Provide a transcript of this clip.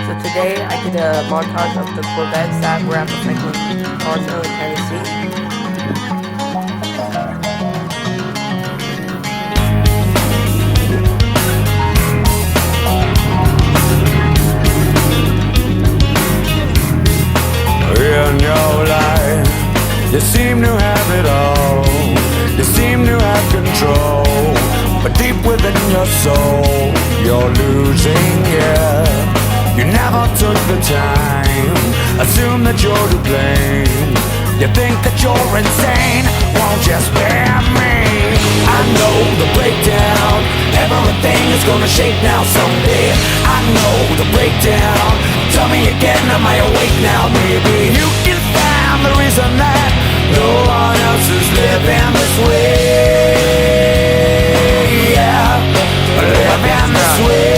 So today I did a montage of the Corvettes that were at the Franklin Car Show in Tennessee. In your life, you seem to have it all. You seem to have control, but deep within your soul, you're losing, yeah. You never took the time, assume that you're to blame. You think that you're insane, won't you spare me? I know the breakdown, everything is gonna shake now someday. I know the breakdown, tell me again, am I awake now? Maybe you can find the reason that no one else is living this way. Yeah, living this way.